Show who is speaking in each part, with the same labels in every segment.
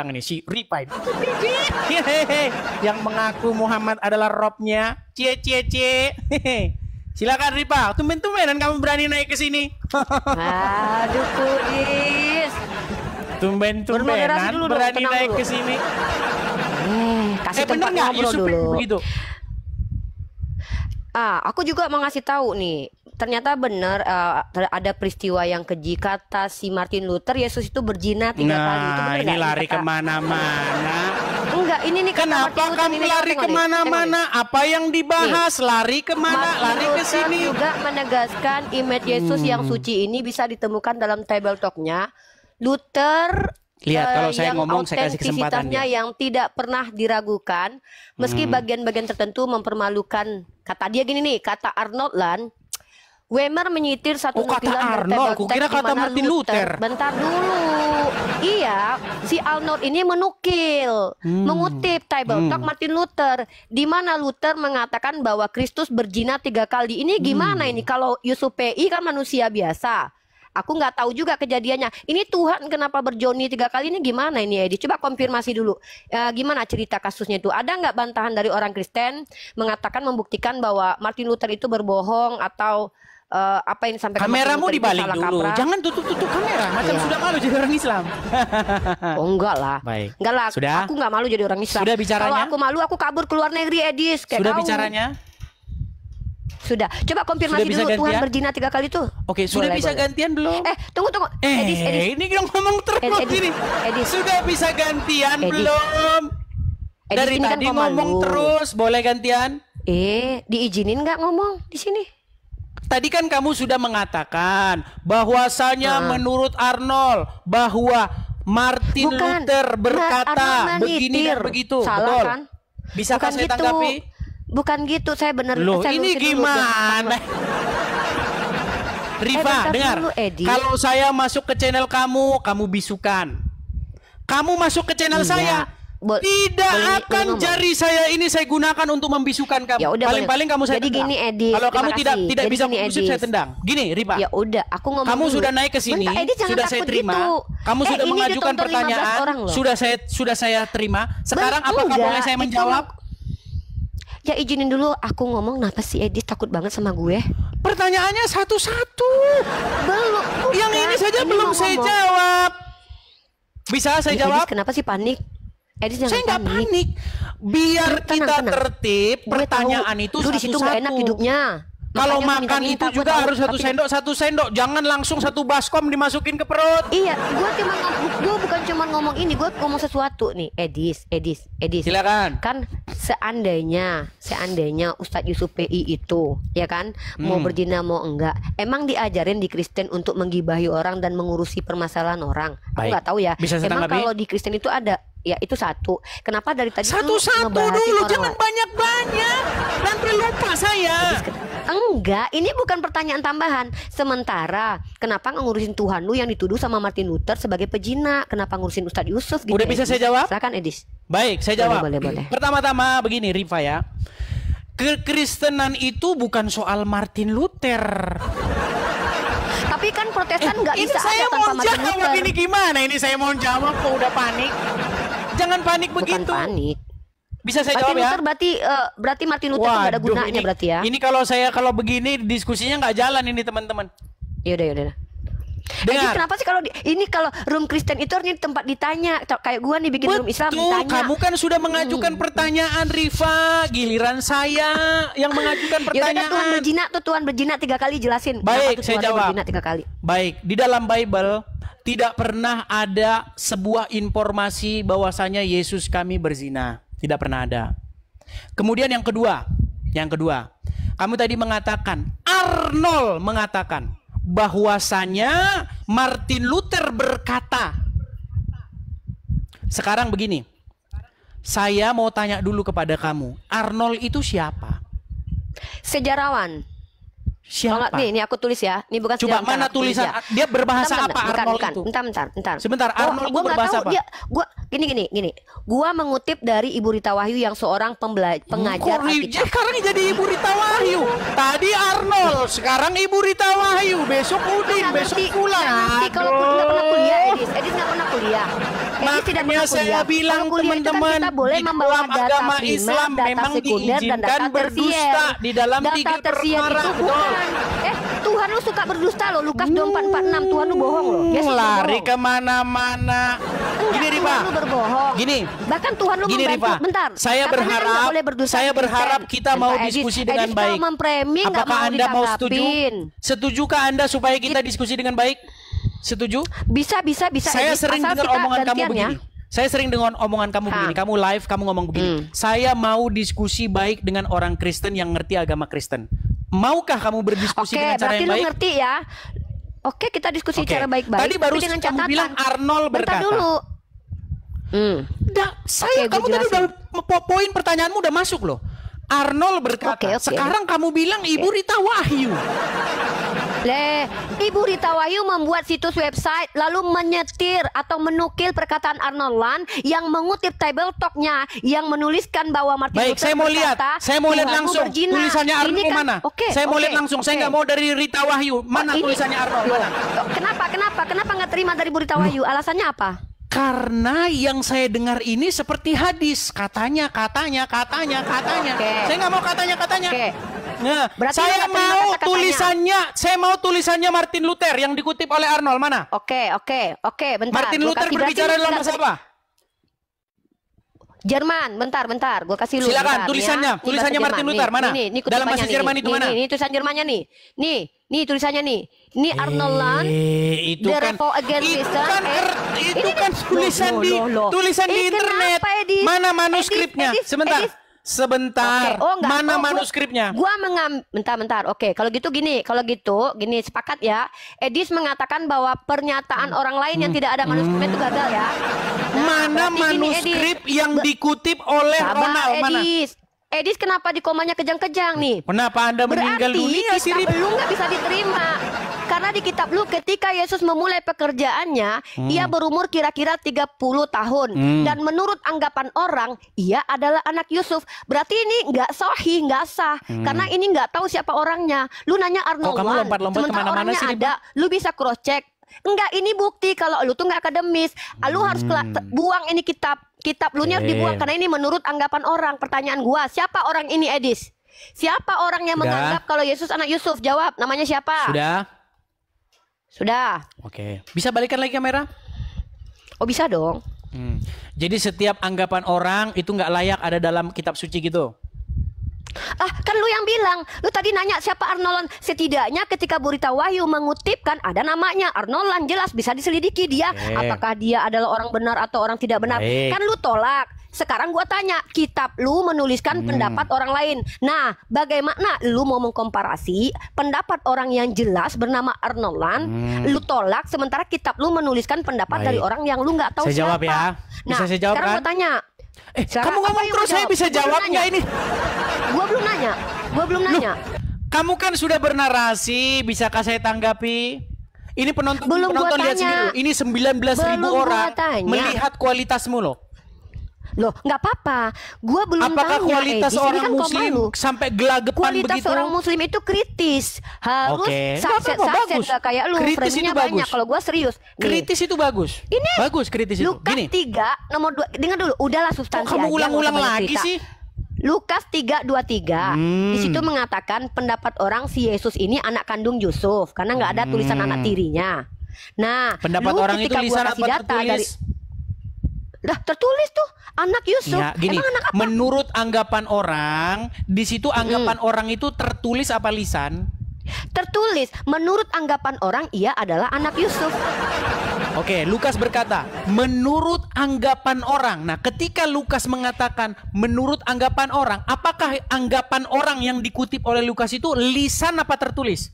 Speaker 1: ini si Ripa ini. Yang mengaku Muhammad adalah Robnya. Cie. Silakan Ripa, tumben-tumbenan kamu berani naik ke sini.
Speaker 2: Aduh Kuis.
Speaker 1: Tumben-tumbenan berani naik ke sini.
Speaker 2: Kasih tempat ngobrol dulu.
Speaker 1: Begitu.
Speaker 2: Aku juga mau ngasih tahu nih. Ternyata benar ada peristiwa yang keji. Kata si Martin Luther, Yesus itu berzina 3 kali. Itu benar
Speaker 1: ini lari kemana-mana.
Speaker 2: Enggak, ini nih
Speaker 1: kenapa kamu lari kemana-mana? Apa yang dibahas? Lari kemana? Lari ke sini.
Speaker 2: Juga menegaskan image Yesus yang suci ini bisa ditemukan dalam table talk-nya. Luther
Speaker 1: lihat kalau saya ngomong saya kasih kesempatan dia.
Speaker 2: Yang tidak pernah diragukan meski bagian-bagian tertentu mempermalukan. Kata dia gini nih, kata Arnold Land, Wemer menyitir satu nutilan
Speaker 1: Arnold, kukira kata Martin Luther.
Speaker 2: Bentar dulu. Iya, si Arnold ini mengutip table talk Martin Luther, di mana Luther mengatakan bahwa Kristus berzina 3 kali. Ini gimana ini? Kalau Yusuf PI kan manusia biasa. Aku nggak tahu juga kejadiannya. Ini Tuhan kenapa berjoni 3 kali ini gimana ini Edi? Coba konfirmasi dulu. Gimana cerita kasusnya itu? Ada nggak bantahan dari orang Kristen mengatakan membuktikan bahwa Martin Luther itu berbohong atau apa yang disampaikan?
Speaker 1: Kameramu dibalik dulu. Jangan tutup kamera. Macam sudah malu jadi orang Islam.
Speaker 2: Oh enggak lah.
Speaker 1: Baik.
Speaker 2: Enggak lah.
Speaker 1: Sudah?
Speaker 2: Aku nggak malu jadi orang Islam.
Speaker 1: Sudah bicaranya?
Speaker 2: Kalau aku malu aku kabur ke luar negeri Edis.
Speaker 1: Sudah bicaranya?
Speaker 2: Sudah. Coba konfirmasi dulu
Speaker 1: gantian?
Speaker 2: Tuhan berzina 3 kali tuh.
Speaker 1: Oke, sudah bisa gantian belum?
Speaker 2: Tunggu. Edis.
Speaker 1: Ini yang ngomong terus ini. Sudah bisa gantian belum? Dari
Speaker 2: kan
Speaker 1: tadi ngomong terus, boleh gantian?
Speaker 2: Diizinin nggak ngomong di sini?
Speaker 1: Tadi kan kamu sudah mengatakan bahwasanya menurut Arnold bahwa Martin Luther berkata begini dan begitu.
Speaker 2: Salah,
Speaker 1: betul
Speaker 2: kan?
Speaker 1: Bisakah saya tanggapi?
Speaker 2: Bukan gitu, saya benar.
Speaker 1: Loh, ini gimana? Rifa, dengar. Kalau saya masuk ke channel kamu bisukan. Kamu masuk ke channel saya, tidak akan jari saya ini saya gunakan untuk membisukan kamu. Paling-paling kamu saya tendang.
Speaker 2: Gini, Edis,
Speaker 1: kalau kamu tidak bisa membisuk saya tendang. Gini, Rifa.
Speaker 2: Ya udah, aku ngomong.
Speaker 1: Kamu sudah naik ke sini, sudah saya terima.
Speaker 2: Gitu.
Speaker 1: Kamu sudah mengajukan pertanyaan, sudah saya terima. Sekarang apakah boleh saya menjawab?
Speaker 2: Ya izinin dulu aku ngomong. Kenapa sih Edis takut banget sama gue?
Speaker 1: Pertanyaannya satu-satu.
Speaker 2: Belum.
Speaker 1: Yang ini saja belum saya jawab. Bisa saya jawab?
Speaker 2: Edis, kenapa sih panik? Edis jangan
Speaker 1: saya nggak panik. Biar kita tertib. Pertanyaan itu
Speaker 2: satu-satu. Di situ nggak enak hidupnya.
Speaker 1: Kalau makan itu juga harus satu sendok. Jangan langsung satu baskom dimasukin ke perut.
Speaker 2: Iya, gue bukan cuma ngomong ini, gue ngomong sesuatu nih, Edis.
Speaker 1: Silakan.
Speaker 2: Kan seandainya Ustadz Yusuf PI itu, ya kan, mau berzina mau enggak, emang diajarin di Kristen untuk menggibahi orang dan mengurusi permasalahan orang? Aku nggak tahu ya. Emang kalau di Kristen itu ada? Ya itu satu. Kenapa dari tadi
Speaker 1: satu-satu dulu, jangan banyak-banyak. Nanti lupa saya.
Speaker 2: Enggak, ini bukan pertanyaan tambahan. Sementara kenapa ngurusin Tuhan lu yang dituduh sama Martin Luther sebagai pezina? Kenapa ngurusin Ustadz Yusuf gitu?
Speaker 1: Udah bisa saya jawab?
Speaker 2: Silakan Edis.
Speaker 1: Baik, saya jawab.
Speaker 2: Boleh.
Speaker 1: Pertama-tama begini Rifa ya. Kekristenan itu bukan soal Martin Luther.
Speaker 2: Tapi kan Protestan nggak bisa ada tanpa Martin Luther.
Speaker 1: Ini gimana? Ini saya mau jawab kok udah panik. Jangan panik begitu.
Speaker 2: Bukan panik.
Speaker 1: Bisa saya jawab ya?
Speaker 2: Berarti Martin Luther nggak ada gunanya berarti ya?
Speaker 1: Ini kalau begini diskusinya nggak jalan ini teman-teman.
Speaker 2: Yaudah. Dengar. Kenapa sih kalau kalau room Kristen itu artinya tempat ditanya, kayak gua nih bikin room Islam ditanya.
Speaker 1: Kamu kan sudah mengajukan pertanyaan Rifa, giliran saya yang mengajukan pertanyaan.
Speaker 2: Tuhan berzina 3 kali, jelasin.
Speaker 1: Baik, saya jawab.
Speaker 2: Berzina 3 kali.
Speaker 1: Baik, di dalam Bible tidak pernah ada sebuah informasi bahwasanya Yesus kami berzina. Tidak pernah ada. Kemudian yang kedua, kamu tadi mengatakan, Arnold mengatakan bahwasanya Martin Luther berkata. Sekarang begini, saya mau tanya dulu kepada kamu, Arnold itu siapa?
Speaker 2: Sejarawan.
Speaker 1: Siapa?
Speaker 2: Nih aku tulis ya. Ini bukan
Speaker 1: coba mana tulisan ya. Dia berbahasa apa Arnold itu?
Speaker 2: Bentar.
Speaker 1: Sebentar, Arnold itu berbahasa apa?
Speaker 2: Gini. Gua mengutip dari Ibu Rita Wahyu yang seorang pengajar Alkitab.
Speaker 1: Sekarang jadi Ibu Rita Wahyu. Tadi Arnold, sekarang Ibu Rita Wahyu. Besok Udin, besok Pula.
Speaker 2: Nanti kalau nggak pernah kuliah, Edis nggak pernah kuliah. Edis tidak
Speaker 1: Makanya
Speaker 2: pernah
Speaker 1: saya
Speaker 2: kuliah.
Speaker 1: bilang
Speaker 2: Kalau kuliah itu kan
Speaker 1: teman-teman,
Speaker 2: kita boleh
Speaker 1: di
Speaker 2: membawa
Speaker 1: dalam
Speaker 2: data
Speaker 1: agama
Speaker 2: primer,
Speaker 1: Islam
Speaker 2: data
Speaker 1: memang
Speaker 2: sekunder, dan
Speaker 1: diizinkan
Speaker 2: data
Speaker 1: berdusta
Speaker 2: tersier.
Speaker 1: di dalam
Speaker 2: Data
Speaker 1: 3
Speaker 2: tersier
Speaker 1: perkara.
Speaker 2: itu bukan. Tuhan lu suka berdusta loh. Lukas 24:46 Tuhan lu bohong loh. Yesus
Speaker 1: Lari
Speaker 2: berbohong.
Speaker 1: kemana-mana. Gini
Speaker 2: Enggak,
Speaker 1: Rifa,
Speaker 2: Tuhan lu berbohong.
Speaker 1: Gini.
Speaker 2: Bahkan Tuhan lu
Speaker 1: Gini
Speaker 2: membantu.
Speaker 1: Rifa,
Speaker 2: Bentar.
Speaker 1: saya
Speaker 2: Katanya kan nggak
Speaker 1: berharap,
Speaker 2: boleh berdusta
Speaker 1: saya
Speaker 2: Kristen.
Speaker 1: berharap kita
Speaker 2: Dan
Speaker 1: mau
Speaker 2: Pak Edis,
Speaker 1: diskusi dengan
Speaker 2: Edis
Speaker 1: baik.
Speaker 2: kalau memframing nggak
Speaker 1: Apakah
Speaker 2: mau
Speaker 1: Anda mau setuju?
Speaker 2: ditanggapin.
Speaker 1: Setujukah Anda supaya kita diskusi dengan baik? Setuju?
Speaker 2: Bisa.
Speaker 1: Saya
Speaker 2: Edis,
Speaker 1: sering
Speaker 2: asal
Speaker 1: dengar
Speaker 2: kita
Speaker 1: omongan kamu
Speaker 2: gantian ya.
Speaker 1: begini. Saya sering dengar omongan kamu begini. Kamu live, kamu ngomong begini. Saya mau diskusi baik dengan orang Kristen yang ngerti agama Kristen. Maukah kamu berdiskusi
Speaker 2: Oke,
Speaker 1: dengan cara
Speaker 2: berarti
Speaker 1: yang
Speaker 2: lu
Speaker 1: baik?
Speaker 2: ngerti ya. Oke, kita diskusi
Speaker 1: Oke.
Speaker 2: cara baik-baik.
Speaker 1: Tadi baru
Speaker 2: tapi dengan
Speaker 1: kamu
Speaker 2: catatan.
Speaker 1: bilang Arnold
Speaker 2: Bentar
Speaker 1: berkata.
Speaker 2: dulu.
Speaker 1: Saya
Speaker 2: Oke,
Speaker 1: kamu
Speaker 2: gue
Speaker 1: tadi udah
Speaker 2: jelasin.
Speaker 1: poin pertanyaanmu udah masuk loh. Arnold berkata.
Speaker 2: Oke.
Speaker 1: Sekarang kamu bilang Ibu Rita Wahyu.
Speaker 2: Ibu Rita Wahyu membuat situs website lalu menyetir atau menukil perkataan Arnold Land yang mengutip Table Talk-nya yang menuliskan bahwa Martin
Speaker 1: Baik,
Speaker 2: Luther
Speaker 1: saya mau lihat.
Speaker 2: berkata,
Speaker 1: Saya mau lihat
Speaker 2: "Tuhanmu
Speaker 1: langsung
Speaker 2: berzina."
Speaker 1: tulisannya
Speaker 2: Ini
Speaker 1: Arnold
Speaker 2: kan-
Speaker 1: mana?
Speaker 2: Oke,
Speaker 1: Saya mau
Speaker 2: oke,
Speaker 1: lihat langsung. Saya
Speaker 2: oke.
Speaker 1: nggak mau dari Rita Wahyu. Mana
Speaker 2: Ini-
Speaker 1: tulisannya Arnold?
Speaker 2: Loh,
Speaker 1: Mana?
Speaker 2: Kenapa nggak terima dari Bu Rita Wahyu? Alasannya apa?
Speaker 1: Karena yang saya dengar ini seperti hadis. Katanya.
Speaker 2: Oke.
Speaker 1: Saya nggak mau katanya.
Speaker 2: Oke.
Speaker 1: Nah,
Speaker 2: Berarti lu
Speaker 1: saya
Speaker 2: nggak terima
Speaker 1: mau
Speaker 2: kata-katanya.
Speaker 1: tulisannya Martin Luther yang dikutip oleh Arnold. Mana?
Speaker 2: Oke, bentar.
Speaker 1: Martin
Speaker 2: Gua
Speaker 1: Luther
Speaker 2: kasih
Speaker 1: berbicara
Speaker 2: berarti
Speaker 1: dalam
Speaker 2: nggak-
Speaker 1: bahasa apa?
Speaker 2: Jerman, bentar, gue kasih lu.
Speaker 1: Silakan,
Speaker 2: bentar,
Speaker 1: tulisannya,
Speaker 2: ya. Ini
Speaker 1: tulisannya
Speaker 2: bahasa
Speaker 1: Martin
Speaker 2: Jerman.
Speaker 1: Luther, mana?
Speaker 2: Ini
Speaker 1: Dalam bahasa
Speaker 2: kutipannya
Speaker 1: Jerman
Speaker 2: nih.
Speaker 1: itu mana?
Speaker 2: Ini tulisan Jermannya nih. Nih tulisannya nih. Ini Arnold Land.
Speaker 1: Itu
Speaker 2: The
Speaker 1: kan
Speaker 2: Revolt Against Christian.
Speaker 1: itu kan tulisan di internet.
Speaker 2: Kenapa, Edis?
Speaker 1: Mana manuskripnya?
Speaker 2: Edis,
Speaker 1: Sebentar.
Speaker 2: Edis.
Speaker 1: Sebentar.
Speaker 2: Oke, oh, enggak.
Speaker 1: Mana
Speaker 2: Oh,
Speaker 1: manuskripnya?
Speaker 2: Bentar. Oke, kalau gitu gini, sepakat ya. Edis mengatakan bahwa pernyataan orang lain yang tidak ada manuskripnya itu gagal ya.
Speaker 1: Mana
Speaker 2: berarti gini,
Speaker 1: manuskrip
Speaker 2: Edis.
Speaker 1: yang dikutip oleh
Speaker 2: Sabar,
Speaker 1: Ronald? Mana?
Speaker 2: Edis kenapa di komanya kejang-kejang nih?
Speaker 1: Kenapa Anda meninggal
Speaker 2: Berarti
Speaker 1: dunia sih,
Speaker 2: kitab
Speaker 1: Rip?
Speaker 2: lu nggak bisa diterima. Karena di kitab lu ketika Yesus memulai pekerjaannya, ia berumur kira-kira 30 tahun. Dan menurut anggapan orang, ia adalah anak Yusuf. Berarti ini nggak sahih, nggak sah. Karena ini nggak tahu siapa orangnya. Lu nanya Arnold
Speaker 1: Kok kamu
Speaker 2: Land,
Speaker 1: lompat-lompat
Speaker 2: sementara
Speaker 1: kemana-mana
Speaker 2: orangnya
Speaker 1: sih, Rip?
Speaker 2: ada, lu bisa cross check. Enggak, ini bukti kalau lu tuh nggak akademis. Lu harus buang ini kitab lu harus dibuang karena ini menurut anggapan orang. Pertanyaan gua, siapa orang ini, Edis? Siapa orang yang
Speaker 1: Sudah.
Speaker 2: menganggap kalau Yesus anak Yusuf? Jawab, namanya siapa? Sudah.
Speaker 1: Oke. Bisa balikan lagi kamera?
Speaker 2: Oh, bisa dong.
Speaker 1: Jadi setiap anggapan orang itu nggak layak ada dalam kitab suci gitu.
Speaker 2: Kan lu yang bilang. Lu tadi nanya siapa Arnold Land. Setidaknya ketika Bu Rita Wahyu mengutipkan ada namanya Arnold Land, jelas bisa diselidiki dia. Apakah dia adalah orang benar atau orang tidak benar.
Speaker 1: Baik.
Speaker 2: Kan lu tolak. Sekarang gua tanya, kitab lu menuliskan pendapat orang lain. Nah, bagaimana lu mau mengkomparasi pendapat orang yang jelas bernama Arnold Land, lu tolak sementara kitab lu menuliskan pendapat
Speaker 1: Baik.
Speaker 2: dari orang yang lu nggak tahu
Speaker 1: Saya
Speaker 2: siapa.
Speaker 1: jawab ya. Bisa
Speaker 2: Nah,
Speaker 1: saya jawab
Speaker 2: sekarang
Speaker 1: kan?
Speaker 2: gua tanya. Sekarang
Speaker 1: Kamu
Speaker 2: apa
Speaker 1: ngomong
Speaker 2: yang
Speaker 1: terus
Speaker 2: mau
Speaker 1: saya bisa
Speaker 2: Gua belum
Speaker 1: jawab
Speaker 2: nanya.
Speaker 1: nggak ini?
Speaker 2: Gua belum nanya.
Speaker 1: Kamu kan sudah bernarasi, bisakah saya tanggapi? Ini penonton
Speaker 2: Belum gua
Speaker 1: lihat
Speaker 2: tanya.
Speaker 1: sendiri. Ini 19.000
Speaker 2: Belum gua
Speaker 1: orang
Speaker 2: tanya.
Speaker 1: melihat kualitasmu loh.
Speaker 2: Loh, nggak apa-apa. Gua belum
Speaker 1: Apakah
Speaker 2: tanya,
Speaker 1: kualitas
Speaker 2: Edis. Ini
Speaker 1: orang
Speaker 2: kan kok
Speaker 1: muslim
Speaker 2: malu.
Speaker 1: sampai gelagepan
Speaker 2: Kualitas
Speaker 1: begitu?
Speaker 2: orang muslim itu kritis. Harus
Speaker 1: Oke.
Speaker 2: saset
Speaker 1: Nggak apa-apa, bagus.
Speaker 2: nggak kayak lu.
Speaker 1: Kritis
Speaker 2: Framingnya
Speaker 1: itu bagus.
Speaker 2: banyak. Kalau gua serius. Nih,
Speaker 1: Kritis itu bagus.
Speaker 2: Ini
Speaker 1: bagus kritis itu.
Speaker 2: Lukas
Speaker 1: Gini,
Speaker 2: 3 nomor 2. Dengar dulu. Udahlah
Speaker 1: kok
Speaker 2: substansi
Speaker 1: kamu
Speaker 2: aja,
Speaker 1: ulang-ulang
Speaker 2: nggak usah banyak
Speaker 1: lagi
Speaker 2: cerita.
Speaker 1: sih?
Speaker 2: Lukas 3:23 di situ mengatakan pendapat orang si Yesus ini anak kandung Yusuf karena nggak ada tulisan anak tirinya. Nah,
Speaker 1: Pendapat
Speaker 2: lu
Speaker 1: orang itu
Speaker 2: ketika gua
Speaker 1: lisan
Speaker 2: kasih
Speaker 1: apa
Speaker 2: data
Speaker 1: tertulis?
Speaker 2: tertulis tuh anak Yusuf.
Speaker 1: Ya, gini,
Speaker 2: Emang anak apa?
Speaker 1: menurut anggapan orang, di situ anggapan orang itu tertulis apa lisan?
Speaker 2: Tertulis menurut anggapan orang ia adalah anak Yusuf.
Speaker 1: Oke, Lukas berkata, menurut anggapan orang. Nah, ketika Lukas mengatakan menurut anggapan orang, apakah anggapan orang yang dikutip oleh Lukas itu lisan apa tertulis?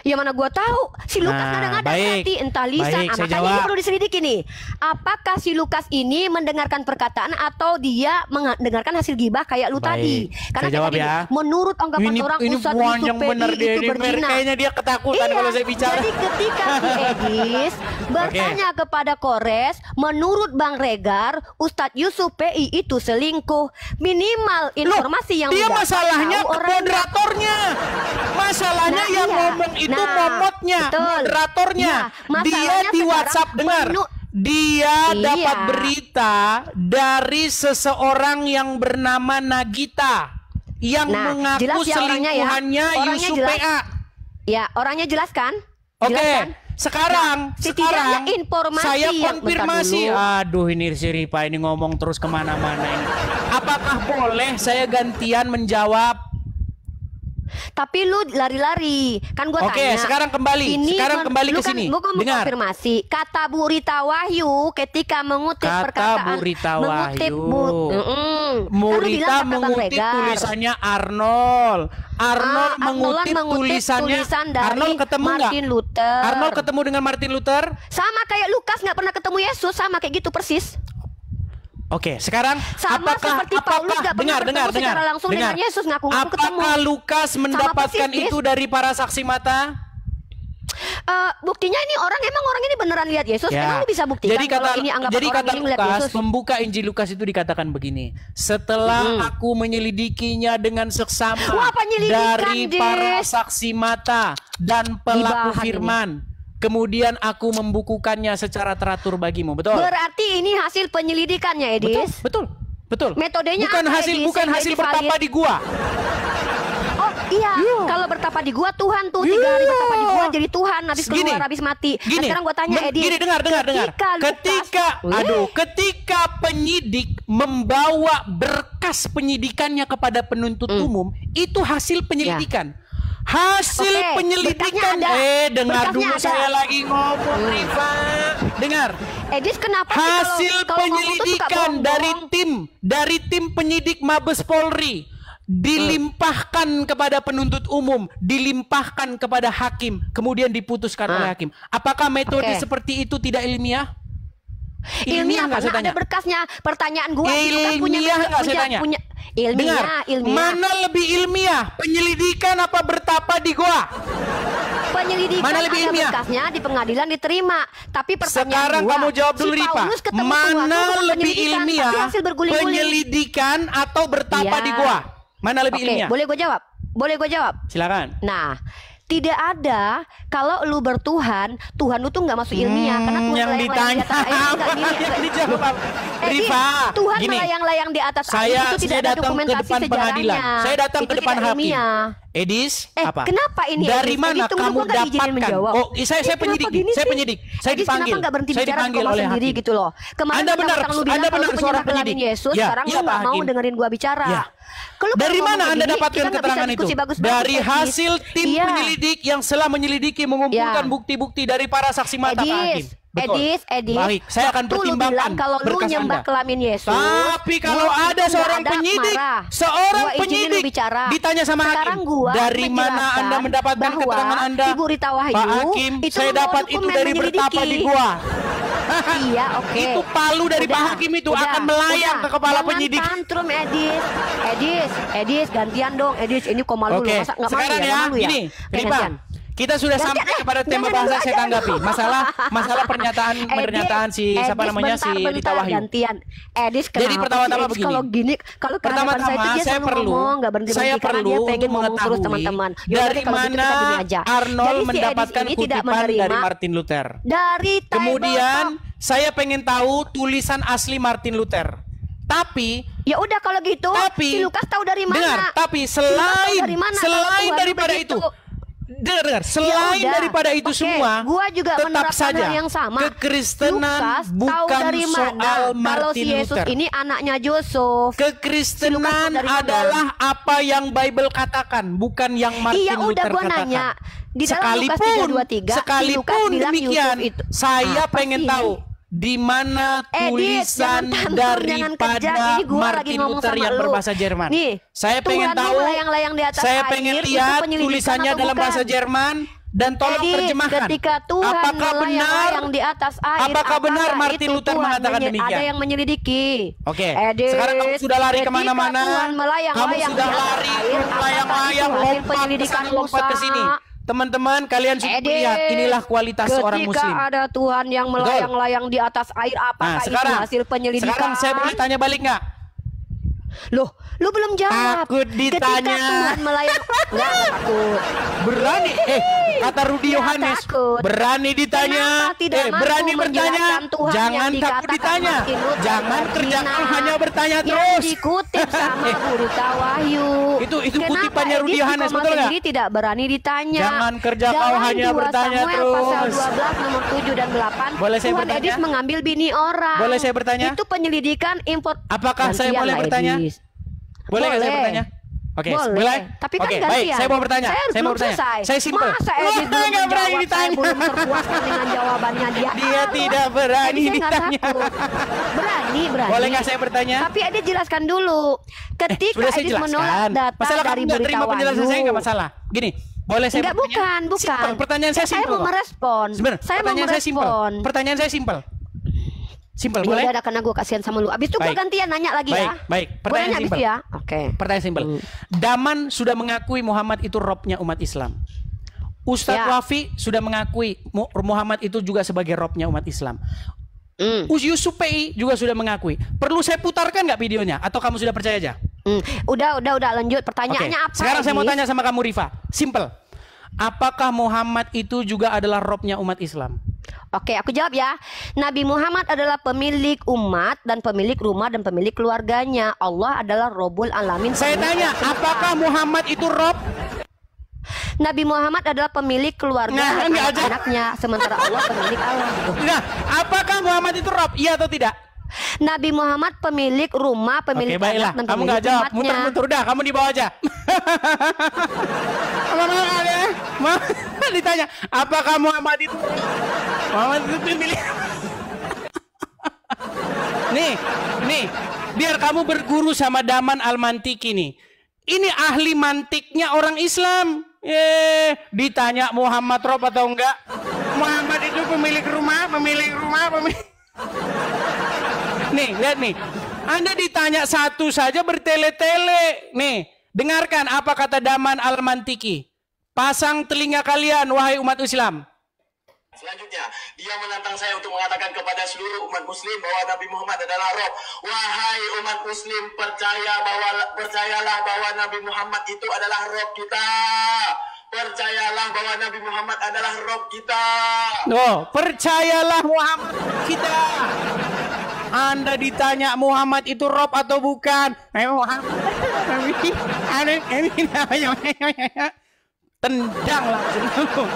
Speaker 2: Ya mana gua tahu. Si Lukas
Speaker 1: Nah,
Speaker 2: kadang-kadang
Speaker 1: baik.
Speaker 2: hati entah lisan.
Speaker 1: Baik, saya
Speaker 2: Makanya
Speaker 1: jawab.
Speaker 2: ini perlu diselidiki nih. Apakah si Lukas ini mendengarkan perkataan atau dia mendengarkan hasil gibah kayak lu
Speaker 1: Baik.
Speaker 2: tadi? Karena
Speaker 1: Saya jawab
Speaker 2: kayak
Speaker 1: ya.
Speaker 2: tadi, menurut anggapan orang
Speaker 1: ini
Speaker 2: Ustadz
Speaker 1: buan
Speaker 2: Yusuf
Speaker 1: yang benar
Speaker 2: PI
Speaker 1: dia
Speaker 2: itu
Speaker 1: ini.
Speaker 2: berzina.
Speaker 1: Kayaknya dia ketakutan
Speaker 2: Iya,
Speaker 1: kalau saya bicara.
Speaker 2: jadi ketika si Edis bertanya kepada Kores, menurut Bang Regar, Ustadz Yusuf PI itu selingkuh. Minimal informasi yang
Speaker 1: dia
Speaker 2: lu dapat
Speaker 1: masalahnya
Speaker 2: tahu orangnya.
Speaker 1: moderatornya. Masalahnya
Speaker 2: Nah,
Speaker 1: yang
Speaker 2: iya.
Speaker 1: ngomong itu
Speaker 2: Nah,
Speaker 1: momotnya,
Speaker 2: betul.
Speaker 1: moderatornya.
Speaker 2: Nah,
Speaker 1: Dia
Speaker 2: masalahnya
Speaker 1: di
Speaker 2: sekarang
Speaker 1: WhatsApp dengar. Dia
Speaker 2: Iya.
Speaker 1: dapat berita dari seseorang yang bernama Nagita yang
Speaker 2: Nah,
Speaker 1: mengaku
Speaker 2: jelas ya orangnya ya.
Speaker 1: selingkuhannya
Speaker 2: Orangnya
Speaker 1: Yusuf
Speaker 2: jelas.
Speaker 1: PA.
Speaker 2: Ya, orangnya jelas kan?
Speaker 1: Oke,
Speaker 2: Jelas kan?
Speaker 1: sekarang
Speaker 2: setidaknya informasi
Speaker 1: saya
Speaker 2: yang-
Speaker 1: konfirmasi.
Speaker 2: bentar dulu.
Speaker 1: Aduh, ini si Rifa ini ngomong terus kemana-mana ini. Apakah boleh saya gantian menjawab?
Speaker 2: Tapi lu lari-lari. Kan gua
Speaker 1: Oke,
Speaker 2: tanya.
Speaker 1: sekarang kembali. Sekarang kembali
Speaker 2: lu
Speaker 1: ke sini.
Speaker 2: Kan, gua mau
Speaker 1: Dengar.
Speaker 2: konfirmasi. Kata Bu Rita Wahyu ketika mengutip
Speaker 1: Kata
Speaker 2: perkataan
Speaker 1: Bu Rita
Speaker 2: mengutip
Speaker 1: Wahyu.
Speaker 2: Lu
Speaker 1: Murita
Speaker 2: bilang kata Bang
Speaker 1: mengutip
Speaker 2: Regar.
Speaker 1: tulisannya Arnold. Arnold mengutip tulisannya.
Speaker 2: tulisan dari
Speaker 1: Arnold ketemu nggak?
Speaker 2: Martin Luther.
Speaker 1: Arnold ketemu dengan Martin Luther.
Speaker 2: Sama kayak Lukas nggak pernah ketemu Yesus, sama kayak gitu persis.
Speaker 1: Oke, sekarang
Speaker 2: Sama seperti Paulus nggak pernah bertemu secara langsung dengan Yesus, ngaku-ngaku ketemu.
Speaker 1: Apakah Lukas mendapatkan
Speaker 2: persis,
Speaker 1: itu dari para saksi mata?
Speaker 2: Buktinya ini emang orang ini beneran lihat Yesus. Emang lu bisa buktikan
Speaker 1: Jadi kata,
Speaker 2: kalau ini anggapan
Speaker 1: jadi
Speaker 2: orang
Speaker 1: kata
Speaker 2: ini ngeliat
Speaker 1: Lukas,
Speaker 2: Yesus?
Speaker 1: pembuka Injil Lukas itu dikatakan begini. Setelah aku menyelidikinya dengan seksama
Speaker 2: Wah, penyelidikan,
Speaker 1: dari para
Speaker 2: Des.
Speaker 1: saksi mata dan pelaku
Speaker 2: Gibahan
Speaker 1: firman, kemudian aku membukukannya secara teratur bagimu. Betul?
Speaker 2: Berarti ini hasil penyelidikannya, Edis.
Speaker 1: Betul. Betul.
Speaker 2: Metodenya
Speaker 1: bukan
Speaker 2: apa,
Speaker 1: hasil
Speaker 2: Edis,
Speaker 1: bukan
Speaker 2: yang
Speaker 1: hasil
Speaker 2: jadi
Speaker 1: bertapa
Speaker 2: valid?
Speaker 1: di gua.
Speaker 2: Oh iya, kalau bertapa di gua Tuhan tuh 3 hari bertapa di gua jadi Tuhan, habis
Speaker 1: Gini,
Speaker 2: keluar habis mati. Nah,
Speaker 1: Gini,
Speaker 2: sekarang gua tanya Edis.
Speaker 1: Gini, dengar. Ketika penyidik membawa berkas penyidikannya kepada penuntut umum, itu hasil penyelidikan. Hasil
Speaker 2: Oke,
Speaker 1: penyelidikan.
Speaker 2: berkasnya ada.
Speaker 1: Dengar
Speaker 2: Berkasnya
Speaker 1: dulu
Speaker 2: ada.
Speaker 1: saya lagi ngomong, Rifa. Dengar.
Speaker 2: Edis kenapa sih
Speaker 1: Hasil
Speaker 2: kalau ngomong tuh suka
Speaker 1: penyelidikan
Speaker 2: bohong-bohong?
Speaker 1: dari tim penyidik Mabes Polri dilimpahkan kepada penuntut umum, dilimpahkan kepada hakim, kemudian diputuskan oleh hakim. Apakah metode
Speaker 2: Oke.
Speaker 1: seperti itu tidak ilmiah?
Speaker 2: Ilmiah
Speaker 1: nggak saya
Speaker 2: karena
Speaker 1: tanya?
Speaker 2: ada berkasnya. Pertanyaan gua si Lukas
Speaker 1: Ilmiah nggak saya tanya? Dengar,
Speaker 2: ilmiah.
Speaker 1: mana lebih ilmiah? Penyelidikan apa bertapa di goa?
Speaker 2: Penyelidikan
Speaker 1: Mana lebih
Speaker 2: ada
Speaker 1: ilmiah?
Speaker 2: berkasnya di pengadilan diterima. Tapi pertanyaan
Speaker 1: Sekarang
Speaker 2: gua,
Speaker 1: kamu jawab dulu,
Speaker 2: si
Speaker 1: Rifa.
Speaker 2: Paulus ketemu Tuhan
Speaker 1: Mana
Speaker 2: tuh bukan
Speaker 1: lebih
Speaker 2: penyelidikan,
Speaker 1: ilmiah?
Speaker 2: tapi hasil berguling-guling.
Speaker 1: Penyelidikan atau bertapa
Speaker 2: Iya.
Speaker 1: di goa? Mana lebih
Speaker 2: Oke,
Speaker 1: ilmiah?
Speaker 2: boleh gue jawab? Boleh gue jawab?
Speaker 1: Silakan.
Speaker 2: Nah, tidak ada kalau lu bertuhan, Tuhan lu tuh nggak masuk ilmiah karena Tuhan
Speaker 1: yang
Speaker 2: melayang-layang
Speaker 1: ditanya
Speaker 2: di atas air enggak gini.
Speaker 1: yang dijawab apa? Rifa,
Speaker 2: Tuhan
Speaker 1: gini.
Speaker 2: melayang-layang di atas air
Speaker 1: Saya
Speaker 2: itu tidak ada
Speaker 1: datang ke
Speaker 2: dokumentasi
Speaker 1: depan pengadilan.
Speaker 2: sejarahnya.
Speaker 1: Saya datang
Speaker 2: Itu
Speaker 1: ke depan
Speaker 2: tidak
Speaker 1: hakim.
Speaker 2: ilmiah.
Speaker 1: Edis, apa?
Speaker 2: Kenapa ini?
Speaker 1: Dari
Speaker 2: Edis?
Speaker 1: mana
Speaker 2: Edis, tunggu,
Speaker 1: kamu
Speaker 2: gua nggak diizinin
Speaker 1: dapatkan?
Speaker 2: menjawab.
Speaker 1: Oh, saya
Speaker 2: Kenapa
Speaker 1: penyidik.
Speaker 2: gini
Speaker 1: Saya
Speaker 2: sih?
Speaker 1: penyidik. Saya
Speaker 2: Edis,
Speaker 1: dipanggil.
Speaker 2: Kenapa nggak berhenti
Speaker 1: Saya
Speaker 2: bicara
Speaker 1: dipanggil
Speaker 2: kok
Speaker 1: oleh
Speaker 2: sendiri
Speaker 1: hakim.
Speaker 2: gitu loh? Kemarin
Speaker 1: Anda benar,
Speaker 2: mentang-mentang lu bilang
Speaker 1: Anda
Speaker 2: kalau
Speaker 1: benar
Speaker 2: lu
Speaker 1: seorang
Speaker 2: penyebab
Speaker 1: penyidik.
Speaker 2: Yesus,
Speaker 1: Ya,
Speaker 2: sekarang
Speaker 1: iya,
Speaker 2: lu nggak
Speaker 1: Pak
Speaker 2: mau
Speaker 1: Hakim.
Speaker 2: dengerin gua bicara.
Speaker 1: Ya.
Speaker 2: Kalau
Speaker 1: Dari
Speaker 2: ngomong
Speaker 1: mana Anda
Speaker 2: begini,
Speaker 1: dapatkan
Speaker 2: kita nggak bisa
Speaker 1: keterangan itu?
Speaker 2: diskusi bagus-bagus,
Speaker 1: Dari
Speaker 2: Edis.
Speaker 1: hasil tim
Speaker 2: Iya.
Speaker 1: penyelidik yang setelah menyelidiki mengumpulkan
Speaker 2: Ya.
Speaker 1: bukti-bukti dari para saksi mata Pak Hakim. Betul.
Speaker 2: Edis,
Speaker 1: Baik, saya akan
Speaker 2: waktu lu
Speaker 1: pertimbangkan
Speaker 2: bilang kalau lu
Speaker 1: berkas
Speaker 2: nyembah
Speaker 1: Anda.
Speaker 2: kelamin Yesus.
Speaker 1: Tapi kalau
Speaker 2: gua
Speaker 1: ada
Speaker 2: itu
Speaker 1: seorang
Speaker 2: nggak ada
Speaker 1: penyidik,
Speaker 2: marah.
Speaker 1: seorang
Speaker 2: Gua izinin lu
Speaker 1: penyidik
Speaker 2: bicara.
Speaker 1: ditanya sama
Speaker 2: Sekarang
Speaker 1: hakim,
Speaker 2: gua
Speaker 1: dari mana
Speaker 2: menjelaskan
Speaker 1: Anda mendapatkan
Speaker 2: bahwa
Speaker 1: keterangan Anda?
Speaker 2: Ibu Rita Wahyu
Speaker 1: Pak Hakim,
Speaker 2: itu
Speaker 1: saya
Speaker 2: membawa
Speaker 1: dapat itu
Speaker 2: dokumen
Speaker 1: dari bertapa
Speaker 2: menyelidiki.
Speaker 1: di gua.
Speaker 2: Iya, oke.
Speaker 1: Itu palu dari
Speaker 2: Udah,
Speaker 1: Pak Hakim itu
Speaker 2: udah,
Speaker 1: akan melayang
Speaker 2: udah.
Speaker 1: ke kepala
Speaker 2: Jangan
Speaker 1: penyidik.
Speaker 2: tantrum, Edis, gantian dong, Edis. Ini kok malu
Speaker 1: Oke,
Speaker 2: lu, masa nggak malu
Speaker 1: sekarang
Speaker 2: ya?
Speaker 1: ya,
Speaker 2: Nggak malu ya?
Speaker 1: gini,
Speaker 2: Oke,
Speaker 1: Rifa,
Speaker 2: gantian.
Speaker 1: kita sudah
Speaker 2: Gantian,
Speaker 1: sampai kepada tema
Speaker 2: jangan
Speaker 1: bahasa
Speaker 2: dulu
Speaker 1: saya
Speaker 2: aja
Speaker 1: tanggapi.
Speaker 2: dulu.
Speaker 1: Masalah pernyataan si siapa
Speaker 2: Edis,
Speaker 1: namanya si
Speaker 2: bentar,
Speaker 1: Rita Wahyu.
Speaker 2: Gantian. Edis,
Speaker 1: Jadi
Speaker 2: kenapa
Speaker 1: pertama-tama
Speaker 2: sih, Edis
Speaker 1: begini.
Speaker 2: kalau gini, kalau ke hadapan saya itu
Speaker 1: Pertama-tama
Speaker 2: dia
Speaker 1: saya
Speaker 2: selalu
Speaker 1: perlu
Speaker 2: ngomong, nggak berhenti
Speaker 1: saya
Speaker 2: karena
Speaker 1: perlu
Speaker 2: dia
Speaker 1: untuk
Speaker 2: pengen ngomong terus
Speaker 1: mengetahui
Speaker 2: teman-teman.
Speaker 1: dari
Speaker 2: Yaudah deh, kalau gitu kita gini
Speaker 1: mana
Speaker 2: aja.
Speaker 1: Arnold
Speaker 2: Jadi si Edis
Speaker 1: mendapatkan
Speaker 2: ini tidak
Speaker 1: kutipan dari
Speaker 2: menerima
Speaker 1: Martin Luther.
Speaker 2: dari Bible
Speaker 1: Kemudian
Speaker 2: Talk.
Speaker 1: saya pengen tahu tulisan asli Martin Luther. Tapi
Speaker 2: Ya udah kalau gitu, si Lukas tahu dari mana?
Speaker 1: dengar, tapi
Speaker 2: Si Lukas tahu dari mana kalau
Speaker 1: selain
Speaker 2: Tuhan
Speaker 1: daripada
Speaker 2: begitu?
Speaker 1: itu, dengar, selain
Speaker 2: Ya udah.
Speaker 1: daripada itu
Speaker 2: Oke,
Speaker 1: semua,
Speaker 2: gua juga
Speaker 1: tetap
Speaker 2: menerapkan
Speaker 1: saja
Speaker 2: hal yang sama.
Speaker 1: kekristenan
Speaker 2: Lukas tahu
Speaker 1: bukan
Speaker 2: dari mana
Speaker 1: soal
Speaker 2: kalau
Speaker 1: Martin
Speaker 2: si Yesus
Speaker 1: Luther.
Speaker 2: ini anaknya Yusuf.
Speaker 1: Kekristenan
Speaker 2: dari mana?
Speaker 1: adalah apa yang Bible katakan, bukan yang Martin
Speaker 2: Iya, udah
Speaker 1: Luther
Speaker 2: gua
Speaker 1: katakan.
Speaker 2: nanya. Di dalam Lukas 3:23, si Lukas
Speaker 1: sekalipun
Speaker 2: bilang
Speaker 1: demikian,
Speaker 2: Yusuf itu.
Speaker 1: saya
Speaker 2: Apa
Speaker 1: pengen
Speaker 2: sih
Speaker 1: tahu
Speaker 2: ini?
Speaker 1: di mana
Speaker 2: Edis,
Speaker 1: tulisan
Speaker 2: jangan tantrum, jangan
Speaker 1: daripada
Speaker 2: kejam. Ini gua lagi
Speaker 1: Martin
Speaker 2: ngomong
Speaker 1: Luther
Speaker 2: sama
Speaker 1: yang
Speaker 2: lu.
Speaker 1: berbahasa Jerman.
Speaker 2: Nih,
Speaker 1: Saya pengen
Speaker 2: Tuhan lu
Speaker 1: tahu,
Speaker 2: melayang-layang di atas
Speaker 1: saya
Speaker 2: air,
Speaker 1: pengen
Speaker 2: itu
Speaker 1: lihat
Speaker 2: penyelidikan
Speaker 1: tulisannya
Speaker 2: atau
Speaker 1: dalam
Speaker 2: bukan?
Speaker 1: bahasa Jerman dan tolong
Speaker 2: Edis,
Speaker 1: terjemahkan.
Speaker 2: ketika Tuhan
Speaker 1: Apakah benar?
Speaker 2: melayang-layang di atas air,
Speaker 1: Apakah benar
Speaker 2: apakah
Speaker 1: Martin
Speaker 2: itu
Speaker 1: Luther
Speaker 2: Tuhan
Speaker 1: mengatakan demikian?
Speaker 2: Ada yang menyelidiki.
Speaker 1: Oke,
Speaker 2: Edis,
Speaker 1: sekarang kamu sudah lari
Speaker 2: ketika
Speaker 1: kemana-mana.
Speaker 2: Tuhan melayang-layang
Speaker 1: Kamu sudah
Speaker 2: di atas
Speaker 1: lari,
Speaker 2: air, apakah
Speaker 1: melayang-layang,
Speaker 2: itu hasil
Speaker 1: lompat ke
Speaker 2: penyelidikan
Speaker 1: sana, lompat ke
Speaker 2: Musa?
Speaker 1: sini. Teman-teman, kalian sudah
Speaker 2: Edis,
Speaker 1: melihat inilah kualitas seorang muslim.
Speaker 2: Ketika ada Tuhan yang melayang-layang di atas air, apakah
Speaker 1: Nah, sekarang,
Speaker 2: itu hasil penyelidikan?
Speaker 1: sekarang saya boleh tanya balik nggak?
Speaker 2: Loh, lu belum jawab.
Speaker 1: Takut ditanya.
Speaker 2: Ketika Tuhan melayani, nggak takut.
Speaker 1: Berani, kata Rudy
Speaker 2: Nggak
Speaker 1: Yohanes,
Speaker 2: takut.
Speaker 1: berani ditanya,
Speaker 2: Kenapa tidak mampu
Speaker 1: berani bertanya,
Speaker 2: menjelaskan Tuhan
Speaker 1: jangan
Speaker 2: yang
Speaker 1: takut
Speaker 2: dikatakan
Speaker 1: ditanya,
Speaker 2: Martin Luther
Speaker 1: jangan kerja
Speaker 2: berzina,
Speaker 1: kau hanya bertanya
Speaker 2: yang
Speaker 1: terus.
Speaker 2: dikutip sama Berita Wahyu.
Speaker 1: Itu
Speaker 2: Kenapa
Speaker 1: kutipannya Rudy
Speaker 2: Edith
Speaker 1: Yohanes,
Speaker 2: Sukomah
Speaker 1: betul nggak?
Speaker 2: sendiri tidak berani ditanya.
Speaker 1: Jangan kerja kau
Speaker 2: Dalam
Speaker 1: hanya
Speaker 2: 2
Speaker 1: bertanya
Speaker 2: Samuel pasal
Speaker 1: terus.
Speaker 2: 12 nomor 7 dan 8,
Speaker 1: Boleh saya
Speaker 2: Tuhan
Speaker 1: bertanya?
Speaker 2: Edith mengambil bini orang.
Speaker 1: Boleh saya bertanya?
Speaker 2: Itu penyelidikan impor.
Speaker 1: Apakah saya
Speaker 2: Gantian
Speaker 1: boleh
Speaker 2: lah,
Speaker 1: bertanya?
Speaker 2: Edith.
Speaker 1: Boleh nggak saya
Speaker 2: Boleh.
Speaker 1: bertanya? Oke,
Speaker 2: Boleh.
Speaker 1: boleh.
Speaker 2: Tapi kan
Speaker 1: Oke,
Speaker 2: gantian.
Speaker 1: baik, saya mau bertanya.
Speaker 2: Saya
Speaker 1: Saya mau
Speaker 2: belum
Speaker 1: bertanya.
Speaker 2: selesai.
Speaker 1: Saya simpel.
Speaker 2: Masa Edith belum
Speaker 1: Nggak berani
Speaker 2: menjawab, saya
Speaker 1: ditanya.
Speaker 2: belum terpuaskan dengan jawabannya dia.
Speaker 1: Dia tidak berani
Speaker 2: Edith, saya nggak
Speaker 1: ditanya.
Speaker 2: takut. Berani.
Speaker 1: Boleh nggak saya bertanya?
Speaker 2: Tapi Edith jelaskan dulu. Ketika
Speaker 1: Sudah saya
Speaker 2: Edith menolak
Speaker 1: jelaskan.
Speaker 2: data
Speaker 1: Masalah
Speaker 2: dari
Speaker 1: kamu nggak
Speaker 2: Berita
Speaker 1: terima penjelasan saya nggak
Speaker 2: Wahyu.
Speaker 1: masalah. Gini, boleh saya
Speaker 2: Enggak,
Speaker 1: bertanya?
Speaker 2: bukan.
Speaker 1: Simpel. Pertanyaan saya simpel.
Speaker 2: Saya mau
Speaker 1: kok.
Speaker 2: merespon.
Speaker 1: Sebentar,
Speaker 2: Saya mau
Speaker 1: pertanyaan saya simpel.
Speaker 2: merespon.
Speaker 1: Pertanyaan saya simpel. Simpel,
Speaker 2: Ya
Speaker 1: boleh?
Speaker 2: udah, karena gue kasihan sama lu. Abis itu gue
Speaker 1: Baik.
Speaker 2: gantian nanya lagi
Speaker 1: Baik,
Speaker 2: ya.
Speaker 1: baik.
Speaker 2: Gue
Speaker 1: Pertanyaan
Speaker 2: nanya abis
Speaker 1: simpel.
Speaker 2: itu ya. Oke.
Speaker 1: Pertanyaan simpel. Daman sudah mengakui Muhammad itu robnya umat Islam. Ustadz
Speaker 2: Ya.
Speaker 1: Wafi sudah mengakui Muhammad itu juga sebagai robnya umat Islam.
Speaker 2: Hmm.
Speaker 1: Yusuf PI juga sudah mengakui. Perlu saya putarkan nggak videonya? Atau kamu sudah percaya aja?
Speaker 2: Udah lanjut. Pertanyaannya
Speaker 1: Oke.
Speaker 2: apa?
Speaker 1: Sekarang saya mau
Speaker 2: Edith?
Speaker 1: tanya sama kamu Rifa. Simple. Apakah Muhammad itu juga adalah robnya umat Islam?
Speaker 2: Oke, aku jawab ya. Nabi Muhammad adalah pemilik umat dan pemilik rumah dan pemilik keluarganya. Allah adalah Robbul Alamin.
Speaker 1: Saya tanya, apakah Muhammad itu rob?
Speaker 2: Nabi Muhammad adalah pemilik keluarga
Speaker 1: Nah,
Speaker 2: dan
Speaker 1: enggak aja.
Speaker 2: anak-anaknya, sementara Allah pemilik Allah.
Speaker 1: Nah, apakah Muhammad itu rob? Iya atau tidak?
Speaker 2: Nabi Muhammad pemilik rumah, pemilik
Speaker 1: Oke, baiklah.
Speaker 2: anak dan
Speaker 1: Kamu
Speaker 2: pemilik
Speaker 1: nggak jawab.
Speaker 2: umatnya.
Speaker 1: Muter-muter udah. Kamu di bawah aja. Mau ditanya, apakah Muhammad itu? Muhammad itu pemilik. nih, biar kamu berguru sama Daman Al-Mantiki nih. Ini ahli mantiknya orang Islam. Ditanya Muhammad rob atau enggak? Muhammad itu pemilik rumah. Nih, lihat nih. Anda ditanya satu saja bertele-tele. Nih, dengarkan apa kata Daman Al-Mantiki. Pasang telinga kalian, wahai umat Islam.
Speaker 3: Selanjutnya, dia menantang saya untuk mengatakan kepada seluruh umat muslim bahwa Nabi Muhammad adalah Rob. Wahai umat muslim, percayalah bahwa Nabi Muhammad itu adalah Rob kita. Percayalah bahwa Nabi Muhammad adalah Rob kita.
Speaker 1: Oh, percayalah Muhammad kita. Anda ditanya Muhammad itu Rob atau bukan? Muhammad. Tendang langsung.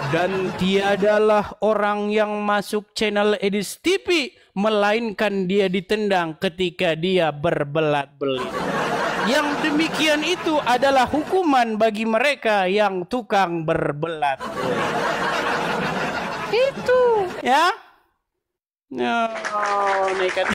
Speaker 1: Dan dia adalah orang yang masuk channel Edis TV, melainkan dia ditendang ketika dia berbelat-belit. Yang demikian itu adalah hukuman bagi mereka yang tukang berbelat-belit. Itu ya. No, nekat.